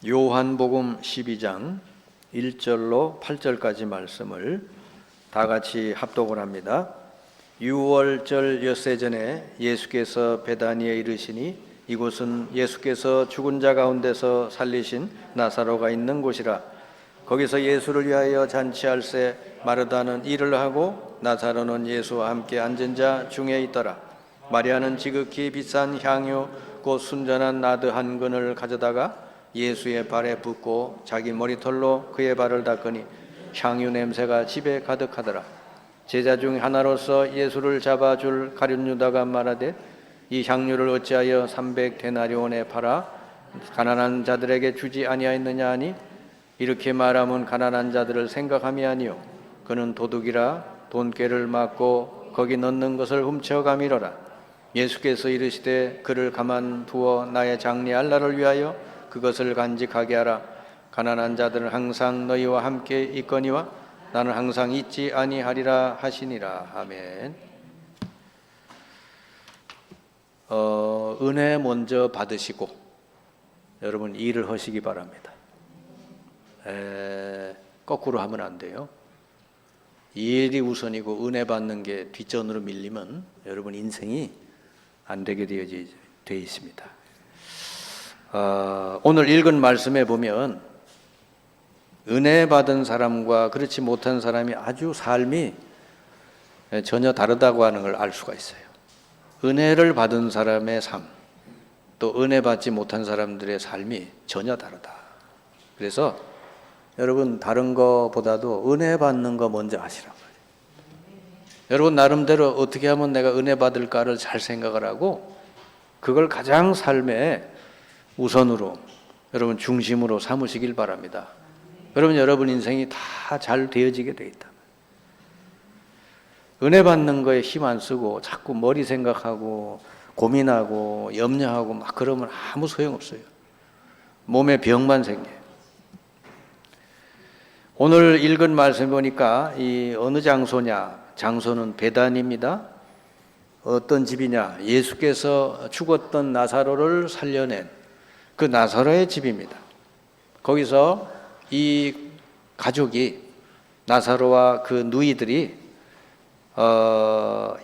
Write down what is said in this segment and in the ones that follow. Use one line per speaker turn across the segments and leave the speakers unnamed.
요한복음 12장 1절로 8절까지 말씀을 다 같이 합독을 합니다. 유월절 엿새 전에 예수께서 베다니에 이르시니 이곳은 예수께서 죽은 자 가운데서 살리신 나사로가 있는 곳이라. 거기서 예수를 위하여 잔치할새 마르다는 일을 하고 나사로는 예수와 함께 앉은 자 중에 있더라. 마리아는 지극히 비싼 향유 곧 순전한 나드 한 근을 가져다가 예수의 발에 붓고 자기 머리털로 그의 발을 닦으니 향유 냄새가 집에 가득하더라. 제자 중 하나로서 예수를 잡아줄 가룟 유다가 말하되 이 향유를 어찌하여 300데나리온에 팔아 가난한 자들에게 주지 아니하였느냐 하니 이렇게 말하면 가난한 자들을 생각함이 아니요 그는 도둑이라 돈꾀를 맞고 거기 넣는 것을 훔쳐가미러라. 예수께서 이르시되 그를 가만두어 나의 장래할 날을 위하여 그것을 간직하게 하라. 가난한 자들은 항상 너희와 함께 있거니와 나는 항상 있지 아니하리라 하시니라. 아멘. 은혜 먼저 받으시고 여러분 일을 하시기 바랍니다. 거꾸로 하면 안 돼요. 일이 우선이고 은혜 받는 게 뒷전으로 밀리면 여러분 인생이 안 되게 되어 있습니다. 오늘 읽은 말씀에 보면 은혜 받은 사람과 그렇지 못한 사람이 아주 삶이 전혀 다르다고 하는 걸 알 수가 있어요. 은혜를 받은 사람의 삶, 또 은혜 받지 못한 사람들의 삶이 전혀 다르다. 그래서 여러분 다른 거보다도 은혜 받는 거 먼저 하시란 말이에요. 여러분 나름대로 어떻게 하면 내가 은혜 받을까를 잘 생각을 하고 그걸 가장 삶에 우선으로 여러분 중심으로 삼으시길 바랍니다. 여러분 인생이 다 잘 되어지게 돼 있다. 은혜 받는 거에 힘 안 쓰고 자꾸 머리 생각하고 고민하고 염려하고 막 그러면 아무 소용없어요. 몸에 병만 생겨요. 오늘 읽은 말씀 보니까 이 어느 장소냐? 장소는 베단입니다. 어떤 집이냐? 예수께서 죽었던 나사로를 살려낸 그 나사로의 집입니다. 거기서 이 가족이 나사로와 그 누이들이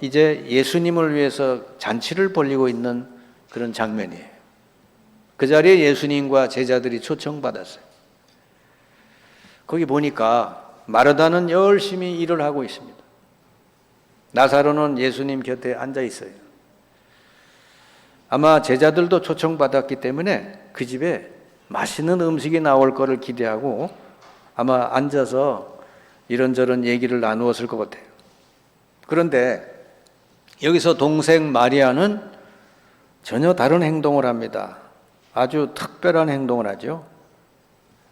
이제 예수님을 위해서 잔치를 벌이고 있는 그런 장면이에요. 그 자리에 예수님과 제자들이 초청받았어요. 거기 보니까 마르다는 열심히 일을 하고 있습니다. 나사로는 예수님 곁에 앉아 있어요. 아마 제자들도 초청받았기 때문에 그 집에 맛있는 음식이 나올 거를 기대하고 아마 앉아서 이런저런 얘기를 나누었을 것 같아요. 그런데 여기서 동생 마리아는 전혀 다른 행동을 합니다. 아주 특별한 행동을 하죠.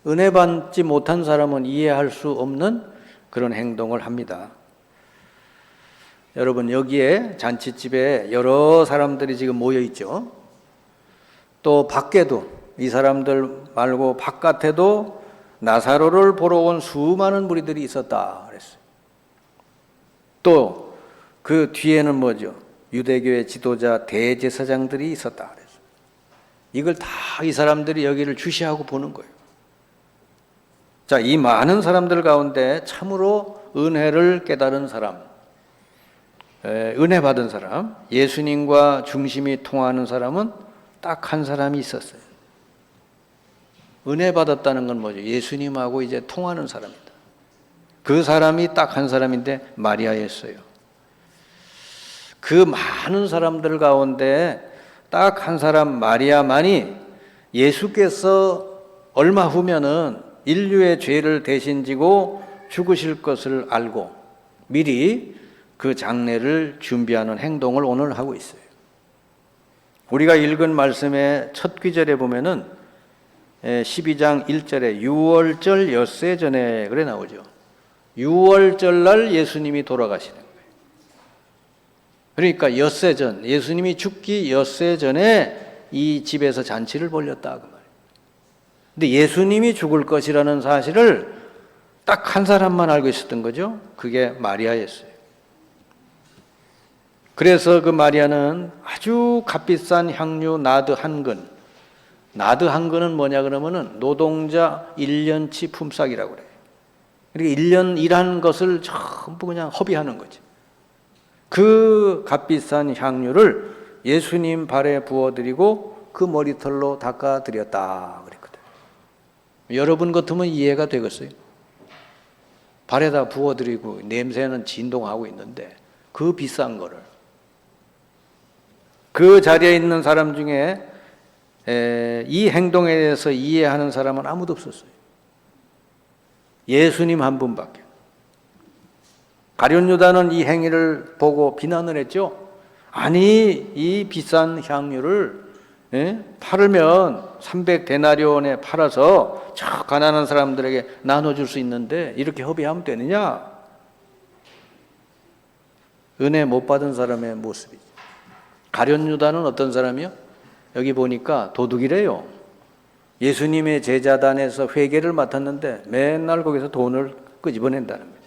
은혜 받지 못한 사람은 이해할 수 없는 그런 행동을 합니다. 여러분 여기에 잔치집에 여러 사람들이 지금 모여 있죠. 또 밖에도 이 사람들 말고 바깥에도 나사로를 보러 온 수많은 무리들이 있었다 그랬어요. 또 그 뒤에는 뭐죠? 유대교의 지도자 대제사장들이 있었다 그랬어요. 이걸 다 이 사람들이 여기를 주시하고 보는 거예요. 자, 이 많은 사람들 가운데 참으로 은혜를 깨달은 사람, 은혜 받은 사람, 예수님과 중심이 통하는 사람은 딱 한 사람이 있었어요. 은혜 받았다는 건 뭐죠? 예수님하고 이제 통하는 사람이다. 그 사람이 딱 한 사람인데 마리아였어요. 그 많은 사람들 가운데 딱 한 사람 마리아만이 예수께서 얼마 후면은 인류의 죄를 대신 지고 죽으실 것을 알고 미리 그 장례를 준비하는 행동을 오늘 하고 있어요. 우리가 읽은 말씀의 첫 구절에 보면은 12장 1절에 유월절 엿새 전에 그래 나오죠. 유월절 날 예수님이 돌아가시는 거예요. 그러니까 엿새 전, 예수님이 죽기 엿새 전에 이 집에서 잔치를 벌였다 그 말이에요. 근데 예수님이 죽을 것이라는 사실을 딱 한 사람만 알고 있었던 거죠. 그게 마리아였어요. 그래서 그 마리아는 아주 값비싼 향유 나드 한 근, 나드한 거는 뭐냐 그러면은 노동자 1년치 품삯이라고 그래요. 그러니까 1년 일한 것을 전부 그냥 허비하는 거지. 그 값비싼 향유를 예수님 발에 부어드리고 그 머리털로 닦아드렸다 그랬거든. 여러분 같으면 이해가 되겠어요? 발에다 부어드리고 냄새는 진동하고 있는데 그 비싼 거를 그 자리에 있는 사람 중에 이 행동에 대해서 이해하는 사람은 아무도 없었어요. 예수님 한 분밖에. 가룟 유다는 이 행위를 보고 비난을 했죠. 아니 이 비싼 향유를 팔으면 300데나리온에 팔아서 저 가난한 사람들에게 나눠줄 수 있는데 이렇게 허비하면 되느냐? 은혜 못 받은 사람의 모습이죠. 가룟 유다는 어떤 사람이요? 여기 보니까 도둑이래요. 예수님의 제자단에서 회계를 맡았는데 맨날 거기서 돈을 끄집어낸다는 거죠.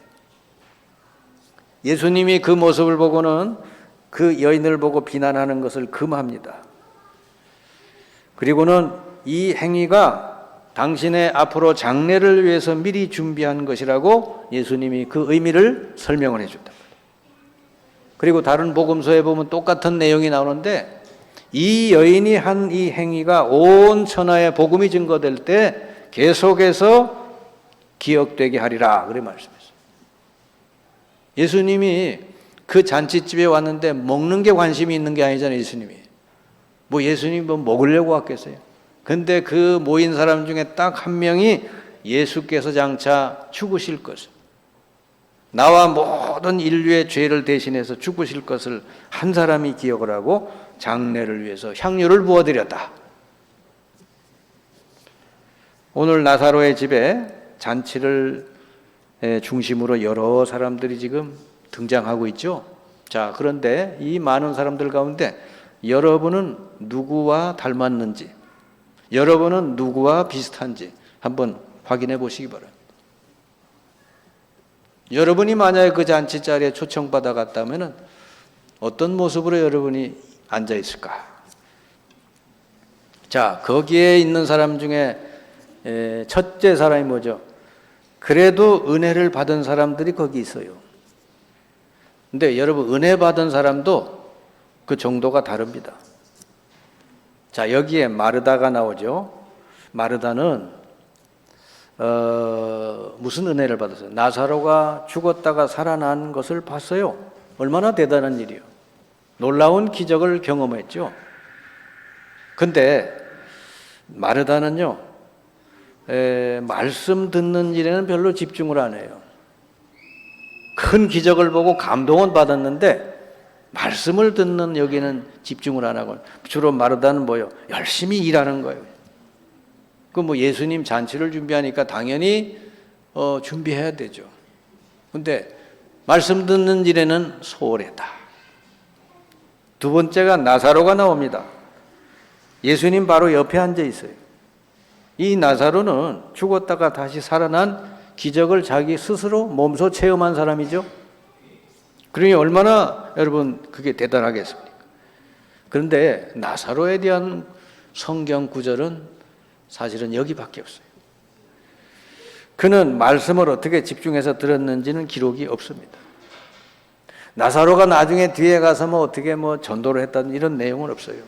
예수님이 그 모습을 보고는 그 여인을 보고 비난하는 것을 금합니다. 그리고는 이 행위가 당신의 앞으로 장례를 위해서 미리 준비한 것이라고 예수님이 그 의미를 설명을 해준다. 그리고 다른 복음서에 보면 똑같은 내용이 나오는데 이 여인이 한 이 행위가 온 천하에 복음이 증거될 때 계속해서 기억되게 하리라 그래 말씀했어요. 예수님이 그 잔치집에 왔는데 먹는 게 관심이 있는 게 아니잖아요. 예수님이 뭐 예수님 뭐 먹으려고 왔겠어요. 근데 그 모인 사람 중에 딱 한 명이 예수께서 장차 죽으실 것을, 나와 모든 인류의 죄를 대신해서 죽으실 것을 한 사람이 기억을 하고 장례를 위해서 향유를 부어드렸다. 오늘 나사로의 집에 잔치를 중심으로 여러 사람들이 지금 등장하고 있죠. 자, 그런데 이 많은 사람들 가운데 여러분은 누구와 닮았는지, 여러분은 누구와 비슷한지 한번 확인해 보시기 바랍니다. 여러분이 만약에 그 잔치 자리에 초청받아 갔다면 어떤 모습으로 여러분이 앉아 있을까? 자, 거기에 있는 사람 중에 첫째 사람이 뭐죠? 그래도 은혜를 받은 사람들이 거기 있어요. 근데 여러분, 은혜 받은 사람도 그 정도가 다릅니다. 자, 여기에 마르다가 나오죠. 마르다는 무슨 은혜를 받았어요? 나사로가 죽었다가 살아난 것을 봤어요. 얼마나 대단한 일이요. 놀라운 기적을 경험했죠. 근데 마르다는요, 말씀 듣는 일에는 별로 집중을 안 해요. 큰 기적을 보고 감동은 받았는데 말씀을 듣는 여기는 집중을 안 하고 주로 마르다는 뭐요? 열심히 일하는 거예요. 그 뭐 예수님 잔치를 준비하니까 당연히 준비해야 되죠. 근데 말씀 듣는 일에는 소홀했다. 두 번째가 나사로가 나옵니다. 예수님 바로 옆에 앉아 있어요. 이 나사로는 죽었다가 다시 살아난 기적을 자기 스스로 몸소 체험한 사람이죠. 그러니 얼마나 여러분 그게 대단하겠습니까? 그런데 나사로에 대한 성경 구절은 사실은 여기밖에 없어요. 그는 말씀을 어떻게 집중해서 들었는지는 기록이 없습니다. 나사로가 나중에 뒤에 가서 뭐 어떻게 뭐 전도를 했다는 이런 내용은 없어요.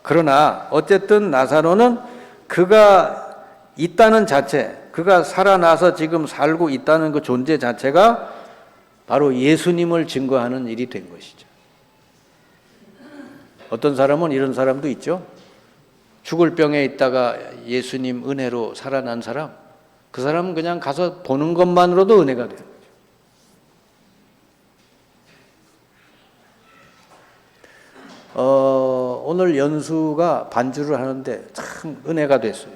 그러나 어쨌든 나사로는 그가 있다는 자체, 그가 살아나서 지금 살고 있다는 그 존재 자체가 바로 예수님을 증거하는 일이 된 것이죠. 어떤 사람은 이런 사람도 있죠. 죽을 병에 있다가 예수님 은혜로 살아난 사람, 그 사람은 그냥 가서 보는 것만으로도 은혜가 돼요. 오늘 연수가 반주를 하는데 참 은혜가 됐어요.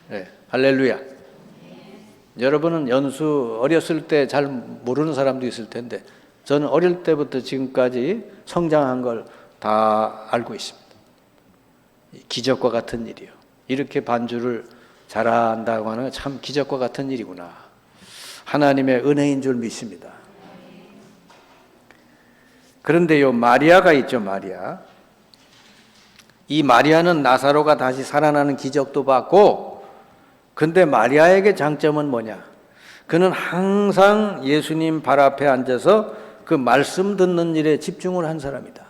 네, 할렐루야. 여러분은 연수 어렸을 때 잘 모르는 사람도 있을 텐데 저는 어릴 때부터 지금까지 성장한 걸 다 알고 있습니다. 기적과 같은 일이요. 이렇게 반주를 잘한다고 하는 건 참 기적과 같은 일이구나. 하나님의 은혜인 줄 믿습니다. 그런데요, 마리아가 있죠, 마리아. 이 마리아는 나사로가 다시 살아나는 기적도 봤고, 근데 마리아에게 장점은 뭐냐? 그는 항상 예수님 발 앞에 앉아서 그 말씀 듣는 일에 집중을 한 사람이다.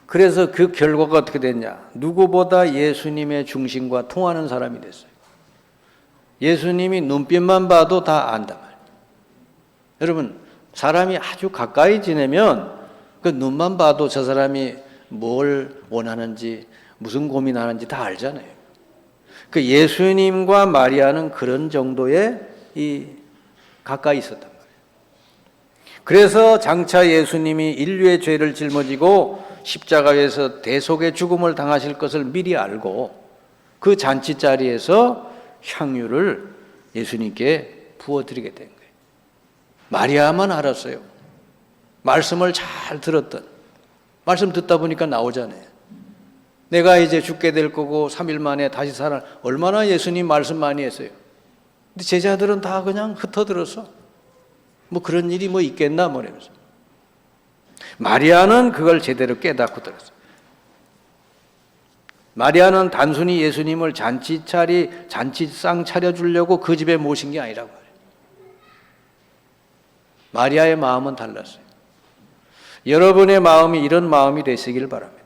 그래서 그 결과가 어떻게 됐냐? 누구보다 예수님의 중심과 통하는 사람이 됐어요. 예수님이 눈빛만 봐도 다 안단 말이에요. 여러분, 사람이 아주 가까이 지내면 그 눈만 봐도 저 사람이 뭘 원하는지, 무슨 고민하는지 다 알잖아요. 그 예수님과 마리아는 그런 정도의 가까이 있었단 말이에요. 그래서 장차 예수님이 인류의 죄를 짊어지고 십자가에서 대속의 죽음을 당하실 것을 미리 알고 그 잔치 자리에서 향유를 예수님께 부어드리게 된 거예요. 마리아만 알았어요. 말씀을 잘 들었던, 말씀 듣다 보니까 나오잖아요. 내가 이제 죽게 될 거고 3일 만에 다시 살아. 얼마나 예수님 말씀 많이 했어요. 근데 제자들은 다 그냥 흩어들었어. 뭐 그런 일이 뭐 있겠나 뭐라면서. 마리아는 그걸 제대로 깨닫고 들었어요. 마리아는 단순히 예수님을 잔치상 차려주려고 그 집에 모신 게 아니라고 해요. 마리아의 마음은 달랐어요. 여러분의 마음이 이런 마음이 되시길 바랍니다.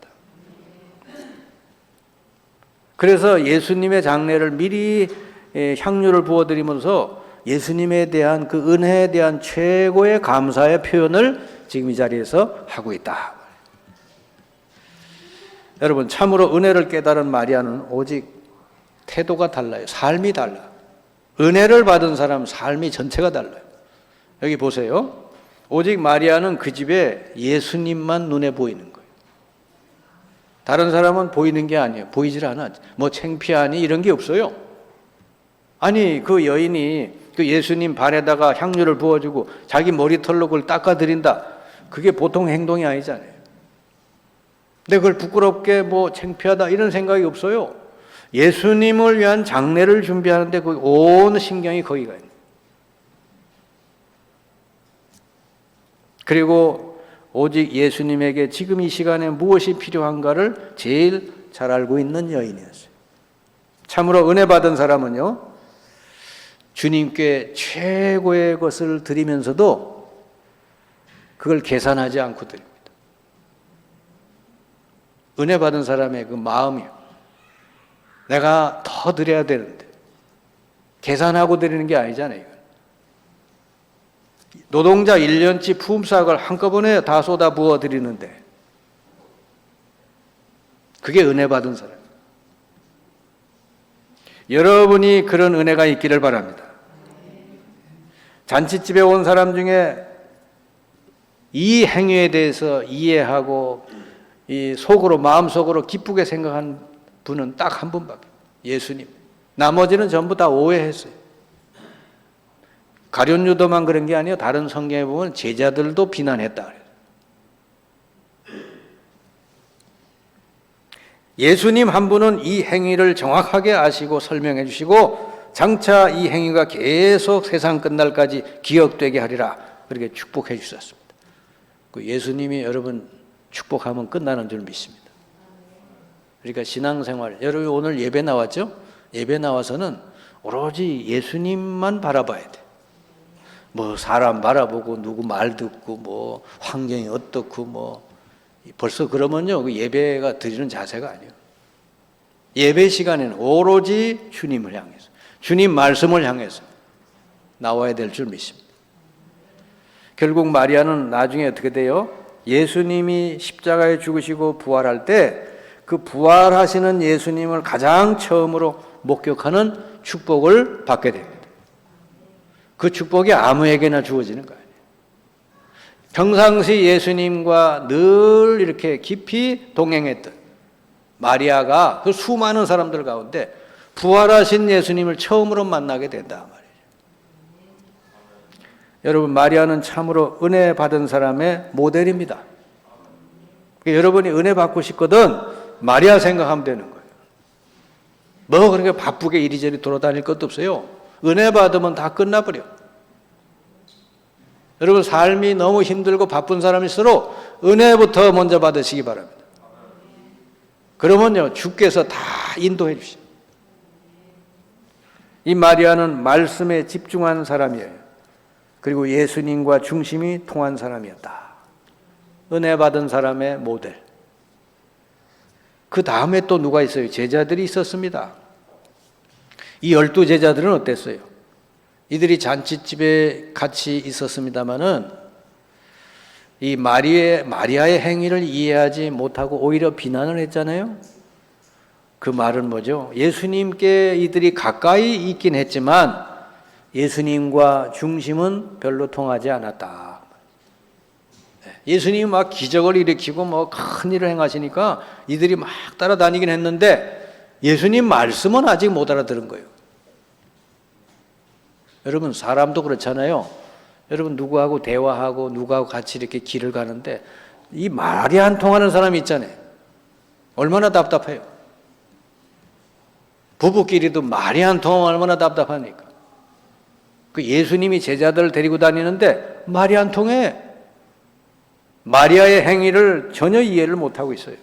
그래서 예수님의 장례를 미리 향유를 부어드리면서 예수님에 대한 그 은혜에 대한 최고의 감사의 표현을 지금 이 자리에서 하고 있다. 여러분, 참으로 은혜를 깨달은 마리아는 오직 태도가 달라요. 삶이 달라. 은혜를 받은 사람 삶이 전체가 달라요. 여기 보세요. 오직 마리아는 그 집에 예수님만 눈에 보이는 거예요. 다른 사람은 보이는 게 아니에요. 보이질 않아. 뭐 창피하니 이런 게 없어요. 아니, 그 여인이 그 예수님 발에다가 향유를 부어주고 자기 머리털로 그걸 닦아드린다. 그게 보통 행동이 아니잖아요. 근데 그걸 부끄럽게 뭐 창피하다 이런 생각이 없어요. 예수님을 위한 장례를 준비하는데 그 온 신경이 거기가 있는. 그리고 오직 예수님에게 지금 이 시간에 무엇이 필요한가를 제일 잘 알고 있는 여인이었어요. 참으로 은혜 받은 사람은요, 주님께 최고의 것을 드리면서도 그걸 계산하지 않고 드립니다. 은혜 받은 사람의 그 마음이요. 내가 더 드려야 되는데 계산하고 드리는 게 아니잖아요. 노동자 1년치 품삯을 한꺼번에 다 쏟아 부어 드리는데 그게 은혜 받은 사람. 여러분이 그런 은혜가 있기를 바랍니다. 잔치집에 온 사람 중에 이 행위에 대해서 이해하고 이 속으로 마음속으로 기쁘게 생각한 분은 딱 한 분밖에. 예수님. 나머지는 전부 다 오해했어요. 가룟 유다만 그런 게 아니에요. 다른 성경에 보면 제자들도 비난했다 그래요. 예수님 한 분은 이 행위를 정확하게 아시고 설명해 주시고 장차 이 행위가 계속 세상 끝날까지 기억되게 하리라 그렇게 축복해 주셨습니다. 그 예수님이 여러분 축복하면 끝나는 줄 믿습니다. 그러니까 신앙생활, 여러분 오늘 예배 나왔죠? 예배 나와서는 오로지 예수님만 바라봐야 돼. 뭐 사람 바라보고 누구 말 듣고 뭐 환경이 어떻고 뭐 벌써 그러면요 그 예배가 드리는 자세가 아니에요. 예배 시간에는 오로지 주님을 향해서 주님 말씀을 향해서 나와야 될 줄 믿습니다. 결국 마리아는 나중에 어떻게 돼요? 예수님이 십자가에 죽으시고 부활할 때 그 부활하시는 예수님을 가장 처음으로 목격하는 축복을 받게 됩니다. 그 축복이 아무에게나 주어지는 거예요. 평상시 예수님과 늘 이렇게 깊이 동행했던 마리아가 그 수많은 사람들 가운데 부활하신 예수님을 처음으로 만나게 된다 말이에요. 여러분, 마리아는 참으로 은혜 받은 사람의 모델입니다. 그러니까 여러분이 은혜 받고 싶거든 마리아 생각하면 되는 거예요. 뭐 그렇게 바쁘게 이리저리 돌아다닐 것도 없어요. 은혜 받으면 다 끝나버려. 여러분 삶이 너무 힘들고 바쁜 사람일수록 은혜부터 먼저 받으시기 바랍니다. 그러면요, 주께서 다 인도해 주십니다. 이 마리아는 말씀에 집중한 사람이에요. 그리고 예수님과 중심이 통한 사람이었다. 은혜 받은 사람의 모델. 그 다음에 또 누가 있어요? 제자들이 있었습니다. 이 12제자들은 어땠어요? 이들이 잔치집에 같이 있었습니다마는 이 마리아의 행위를 이해하지 못하고 오히려 비난을 했잖아요. 그 말은 뭐죠? 예수님께 이들이 가까이 있긴 했지만 예수님과 중심은 별로 통하지 않았다. 예수님이 막 기적을 일으키고 뭐 큰일을 행하시니까 이들이 막 따라다니긴 했는데 예수님 말씀은 아직 못 알아들은 거예요. 여러분, 사람도 그렇잖아요. 여러분, 누구하고 대화하고 누구하고 같이 이렇게 길을 가는데 이 말이 안 통하는 사람이 있잖아요. 얼마나 답답해요. 부부끼리도 말이 안 통하면 얼마나 답답합니까? 그 예수님이 제자들을 데리고 다니는데 말이 안 통해. 마리아의 행위를 전혀 이해를 못하고 있어요.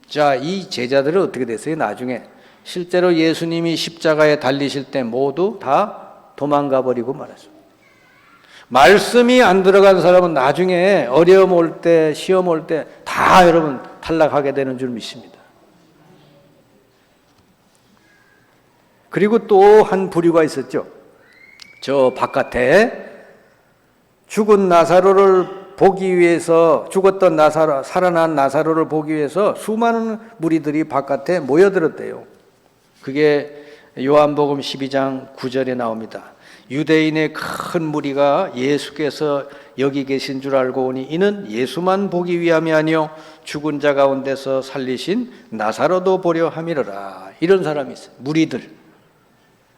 자, 이 제자들은 어떻게 됐어요? 나중에 실제로 예수님이 십자가에 달리실 때 모두 다 도망가 버리고 말았어요. 말씀이 안 들어간 사람은 나중에 어려움 올 때, 시험 올 때 다 여러분 탈락하게 되는 줄 믿습니다. 그리고 또 한 부류가 있었죠. 저 바깥에 죽은 나사로를 보기 위해서, 죽었던 나사로, 살아난 나사로를 보기 위해서 수많은 무리들이 바깥에 모여들었대요. 그게 요한복음 12장 9절에 나옵니다. 유대인의 큰 무리가 예수께서 여기 계신 줄 알고 오니 이는 예수만 보기 위함이 아니요 죽은 자 가운데서 살리신 나사로도 보려 함이로라. 이런 사람이 있어요. 무리들.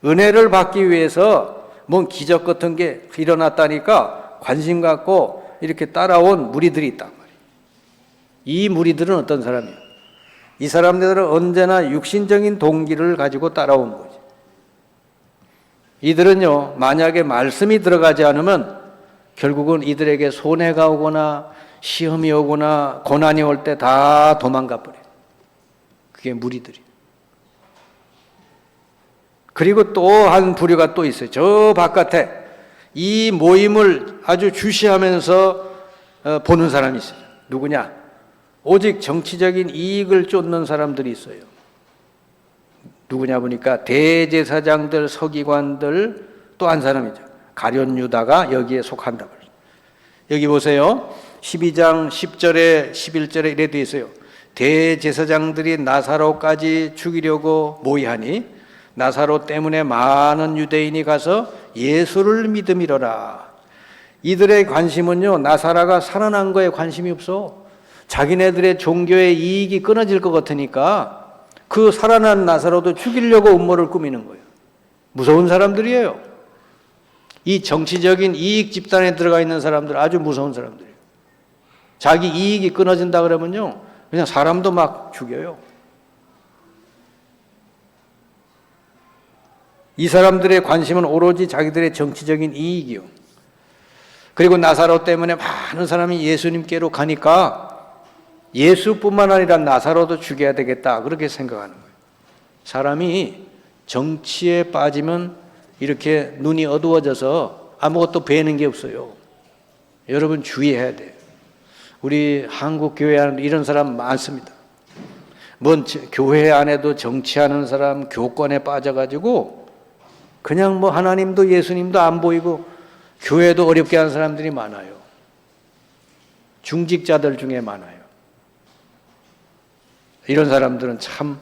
은혜를 받기 위해서 뭔 기적 같은 게 일어났다니까 관심 갖고 이렇게 따라온 무리들이 있단 말이에요. 이 무리들은 어떤 사람이에요? 이 사람들은 언제나 육신적인 동기를 가지고 따라온 거죠. 이들은요, 만약에 말씀이 들어가지 않으면 결국은 이들에게 손해가 오거나 시험이 오거나 고난이 올 때 다 도망가 버려요. 그게 무리들이에요. 그리고 또 한 부류가 또 있어요. 저 바깥에 이 모임을 아주 주시하면서 보는 사람이 있어요. 누구냐? 오직 정치적인 이익을 쫓는 사람들이 있어요. 누구냐 보니까 대제사장들, 서기관들, 또 한 사람이죠. 가룟 유다가 여기에 속한다고. 여기 보세요. 12장 10절에 11절에 이래 돼 있어요. 대제사장들이 나사로까지 죽이려고 모의하니 나사로 때문에 많은 유대인이 가서 예수를 믿음이로라. 이들의 관심은요, 나사로가 살아난 거에 관심이 없어. 자기네들의 종교의 이익이 끊어질 것 같으니까 그 살아난 나사로도 죽이려고 음모를 꾸미는 거예요. 무서운 사람들이에요. 이 정치적인 이익 집단에 들어가 있는 사람들 아주 무서운 사람들이에요. 자기 이익이 끊어진다 그러면요, 그냥 사람도 막 죽여요. 이 사람들의 관심은 오로지 자기들의 정치적인 이익이요. 그리고 나사로 때문에 많은 사람이 예수님께로 가니까 예수뿐만 아니라 나사로도 죽여야 되겠다, 그렇게 생각하는 거예요. 사람이 정치에 빠지면 이렇게 눈이 어두워져서 아무것도 배는 게 없어요. 여러분 주의해야 돼요. 우리 한국 교회 안에 이런 사람 많습니다. 뭔 교회 안에도 정치하는 사람, 교권에 빠져가지고 그냥 뭐 하나님도 예수님도 안 보이고 교회도 어렵게 하는 사람들이 많아요. 중직자들 중에 많아요. 이런 사람들은 참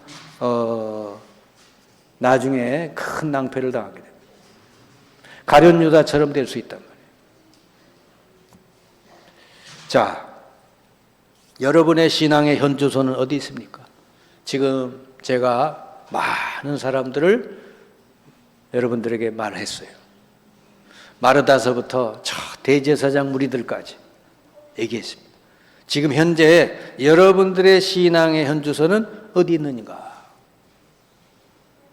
나중에 큰 낭패를 당하게 됩니다. 가룟 유다처럼 될 수 있단 말이에요. 자, 여러분의 신앙의 현주소는 어디 있습니까? 지금 제가 많은 사람들을 여러분들에게 말했어요. 마르다서부터 저 대제사장 무리들까지 얘기했습니다. 지금 현재 여러분들의 신앙의 현주소는 어디 있느냐?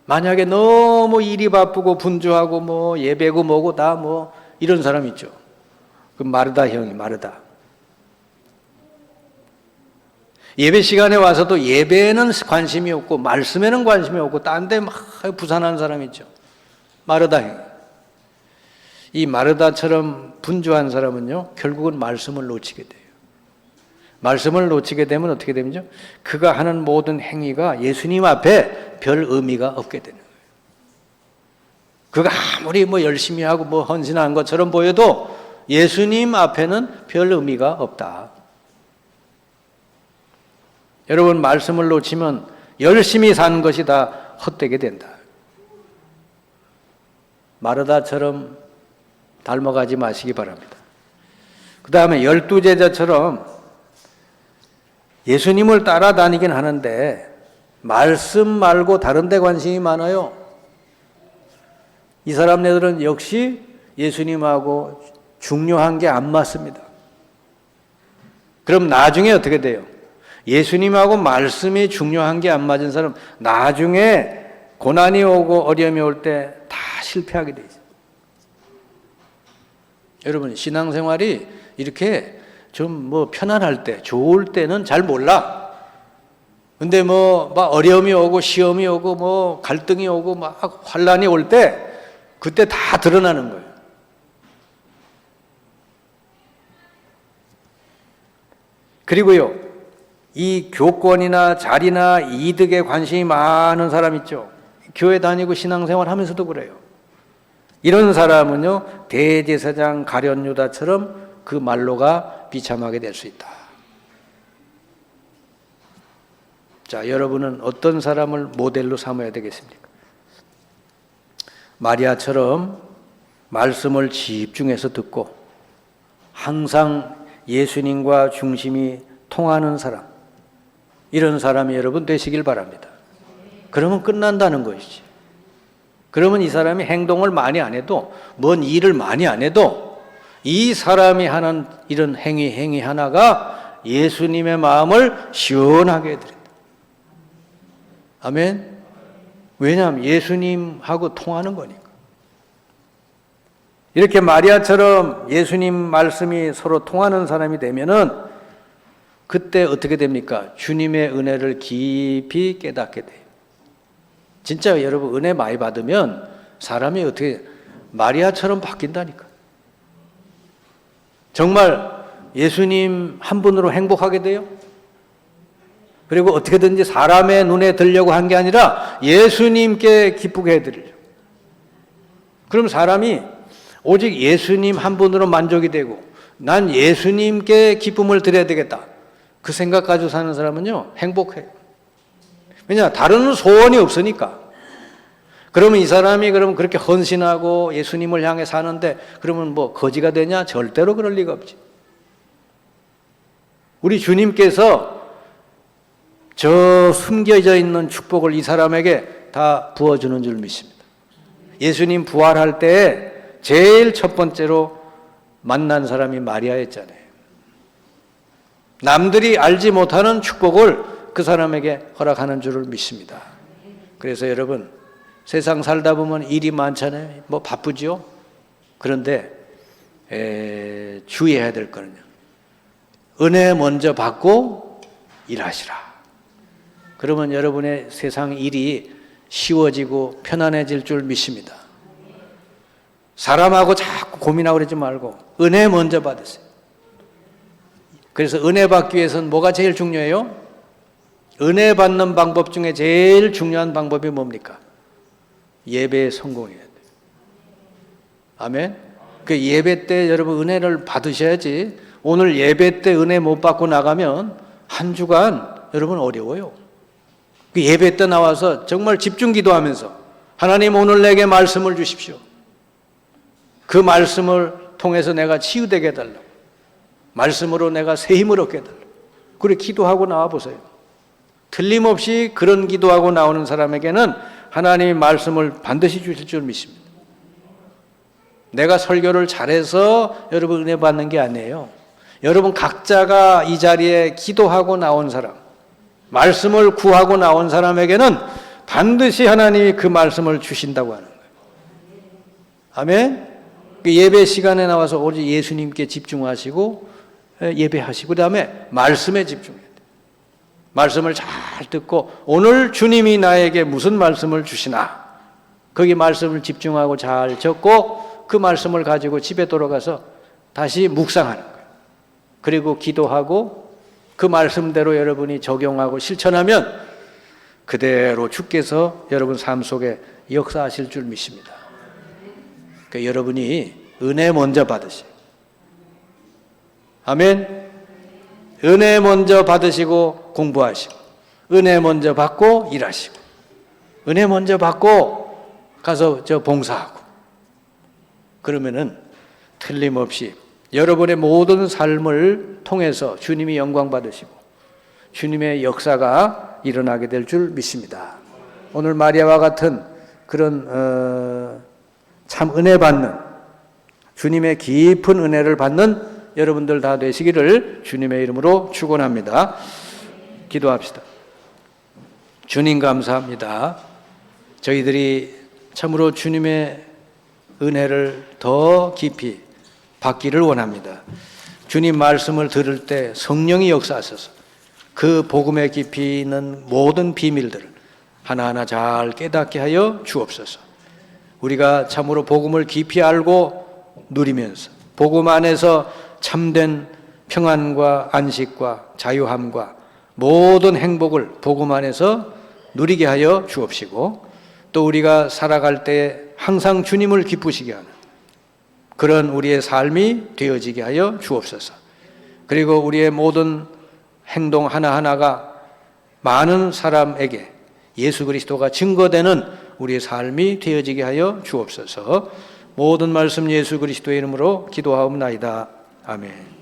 만약에 너무 일이 바쁘고 분주하고 뭐 예배고 뭐고 다 뭐 이런 사람 있죠. 그 마르다 형이 마르다. 예배 시간에 와서도 예배에는 관심이 없고 말씀에는 관심이 없고 딴 데 막 부산하는 사람 있죠. 마르다. 이 마르다처럼 분주한 사람은요, 결국은 말씀을 놓치게 돼요. 말씀을 놓치게 되면 어떻게 되면요? 그가 하는 모든 행위가 예수님 앞에 별 의미가 없게 되는 거예요. 그가 아무리 열심히 하고 헌신한 것처럼 보여도 예수님 앞에는 별 의미가 없다. 여러분, 말씀을 놓치면 열심히 산 것이 다 헛되게 된다. 마르다처럼 닮아가지 마시기 바랍니다. 그 다음에 12제자처럼 예수님을 따라다니긴 하는데 말씀 말고 다른 데 관심이 많아요. 이 사람네들은 역시 예수님하고 중요한 게 안 맞습니다. 그럼 나중에 어떻게 돼요? 예수님하고 말씀이 중요한 게 안 맞은 사람, 나중에 고난이 오고 어려움이 올 때 다 실패하게 돼 있어요. 여러분, 신앙생활이 이렇게 좀 편안할 때, 좋을 때는 잘 몰라. 근데 막 어려움이 오고 시험이 오고 갈등이 오고 막 환란이 올 때 그때 다 드러나는 거예요. 그리고요, 이 교권이나 자리나 이득에 관심이 많은 사람 있죠. 교회 다니고 신앙생활 하면서도 그래요. 이런 사람은요, 대제사장 가룟 유다처럼 그 말로가 비참하게 될 수 있다. 자, 여러분은 어떤 사람을 모델로 삼아야 되겠습니까? 마리아처럼 말씀을 집중해서 듣고 항상 예수님과 중심이 통하는 사람, 이런 사람이 여러분 되시길 바랍니다. 그러면 끝난다는 것이지. 그러면 이 사람이 행동을 많이 안 해도, 뭔 일을 많이 안 해도 이 사람이 하는 이런 행위 하나가 예수님의 마음을 시원하게 해드린다. 아멘. 왜냐하면 예수님하고 통하는 거니까. 이렇게 마리아처럼 예수님 말씀이 서로 통하는 사람이 되면은 그때 어떻게 됩니까? 주님의 은혜를 깊이 깨닫게 돼요. 진짜 여러분, 은혜 많이 받으면 사람이 어떻게 마리아처럼 바뀐다니까. 정말 예수님 한 분으로 행복하게 돼요. 그리고 어떻게든지 사람의 눈에 들려고 한 게 아니라 예수님께 기쁘게 해드리려고. 그럼 사람이 오직 예수님 한 분으로 만족이 되고 난 예수님께 기쁨을 드려야 되겠다, 그 생각 가지고 사는 사람은요, 행복해요. 왜냐? 다른 소원이 없으니까. 그러면 이 사람이 그렇게 헌신하고 예수님을 향해 사는데 그러면 거지가 되냐? 절대로 그럴 리가 없지. 우리 주님께서 저 숨겨져 있는 축복을 이 사람에게 다 부어주는 줄 믿습니다. 예수님 부활할 때 제일 첫 번째로 만난 사람이 마리아였잖아요. 남들이 알지 못하는 축복을 그 사람에게 허락하는 줄을 믿습니다. 그래서 여러분, 세상 살다 보면 일이 많잖아요. 바쁘죠? 그런데 주의해야 될 거는요, 은혜 먼저 받고 일하시라. 그러면 여러분의 세상 일이 쉬워지고 편안해질 줄 믿습니다. 사람하고 자꾸 고민하고 그러지 말고 은혜 먼저 받으세요. 그래서 은혜 받기 위해서는 뭐가 제일 중요해요? 은혜 받는 방법 중에 제일 중요한 방법이 뭡니까? 예배에 성공해야 돼요. 아멘? 그 예배 때 여러분 은혜를 받으셔야지. 오늘 예배 때 은혜 못 받고 나가면 한 주간 여러분 어려워요. 그 예배 때 나와서 정말 집중 기도하면서 하나님, 오늘 내게 말씀을 주십시오. 그 말씀을 통해서 내가 치유되게 해달라고, 말씀으로 내가 새 힘을 얻게 해달라고, 그렇게 기도하고 나와보세요. 틀림없이 그런 기도하고 나오는 사람에게는 하나님의 말씀을 반드시 주실 줄 믿습니다. 내가 설교를 잘해서 여러분 은혜 받는 게 아니에요. 여러분 각자가 이 자리에 기도하고 나온 사람, 말씀을 구하고 나온 사람에게는 반드시 하나님이 그 말씀을 주신다고 하는 거예요. 아멘? 그 예배 시간에 나와서 오직 예수님께 집중하시고 예배하시고 그 다음에 말씀에 집중해야 돼요. 말씀을 잘 듣고 오늘 주님이 나에게 무슨 말씀을 주시나 거기 말씀을 집중하고 잘 적고 그 말씀을 가지고 집에 돌아가서 다시 묵상하는 거예요. 그리고 기도하고 그 말씀대로 여러분이 적용하고 실천하면 그대로 주께서 여러분 삶 속에 역사하실 줄 믿습니다. 그러니까 여러분이 은혜 먼저 받으세요. 아멘. 은혜 먼저 받으시고 공부하시고 은혜 먼저 받고 일하시고 은혜 먼저 받고 가서 봉사하고 그러면은 틀림없이 여러분의 모든 삶을 통해서 주님이 영광 받으시고 주님의 역사가 일어나게 될 줄 믿습니다. 오늘 마리아와 같은 그런 참 은혜 받는 주님의 깊은 은혜를 받는 여러분들 다 되시기를 주님의 이름으로 축원합니다. 기도합시다. 주님 감사합니다. 저희들이 참으로 주님의 은혜를 더 깊이 받기를 원합니다. 주님 말씀을 들을 때 성령이 역사하셔서 그 복음의 깊이 있는 모든 비밀들을 하나하나 잘 깨닫게 하여 주옵소서. 우리가 참으로 복음을 깊이 알고 누리면서 복음 안에서 참된 평안과 안식과 자유함과 모든 행복을 복음 안에서 누리게 하여 주옵시고 또 우리가 살아갈 때 항상 주님을 기쁘시게 하는 그런 우리의 삶이 되어지게 하여 주옵소서. 그리고 우리의 모든 행동 하나하나가 많은 사람에게 예수 그리스도가 증거되는 우리의 삶이 되어지게 하여 주옵소서. 모든 말씀 예수 그리스도의 이름으로 기도하옵나이다. 아멘.